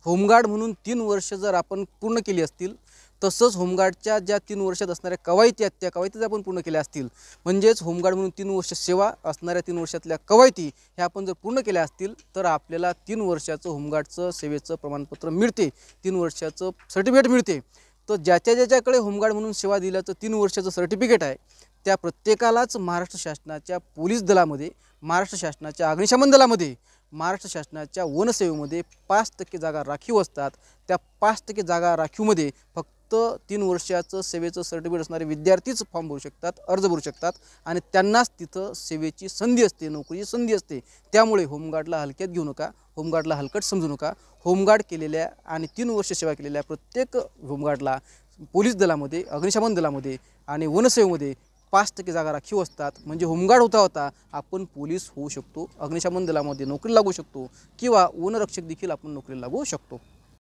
Home guard म्हणून 3 वर्ष जर आपण पूर्ण केली असतील, तसंच होमगार्डच्या ज्या 3 वर्षात असणाऱ्या कवायती आहेत त्या कवायती जर आपण पूर्ण केल्या असतील, म्हणजेच होमगार्ड म्हणून 3 वर्ष सेवा असणाऱ्या 3 वर्षातल्या कवायती ह्या आपण जर पूर्ण केल्या असतील तर आपल्याला 3 वर्षाचं होमगार्डचं सेवेचं प्रमाणपत्र मिळते, 3 वर्षाचं सर्टिफिकेट मिळते। तर ज्याच्याकडे होमगार्ड म्हणून सेवा दिल्याचं 3 वर्षाचं सर्टिफिकेट आहे त्या प्रत्येकालाच महाराष्ट्र शासनाच्या पोलीस दलामध्ये, महाराष्ट्र शासनाच्या अग्निशमन दलामध्ये, महाराष्ट्र शासनाच्या वनसेवेमध्ये 5% जागा राखीव असतात। त्या 5% जागा राखीवमध्ये फक्त 3 वर्षाचं सेवेचं सर्टिफिकेट असणारे विद्यार्थीच फॉर्म भरू शकतात, अर्ज भरू शकतात आणि त्यांनाच तिथं सेवेची संधी असते, नोकरीची संधी असते। त्यामुळे होमगार्डला हलक्यात घेऊ नका, होमगार्डला हलकट समजू नका। होमगार्ड केलेल्या आणि 3 वर्ष सेवा केलेल्या प्रत्येक होमगार्डला पोलीस दलामध्ये, अग्निशमन दलामध्ये आणि वनसेवेमध्ये 5% जागा राखीव असतात। म्हणजे होमगार्ड होता आपण पोलीस होऊ शकतो, अग्निशमन दलामध्ये नोकरी लागू शकतो किंवा वनरक्षक देखील आपण नोकरी लागू शकतो।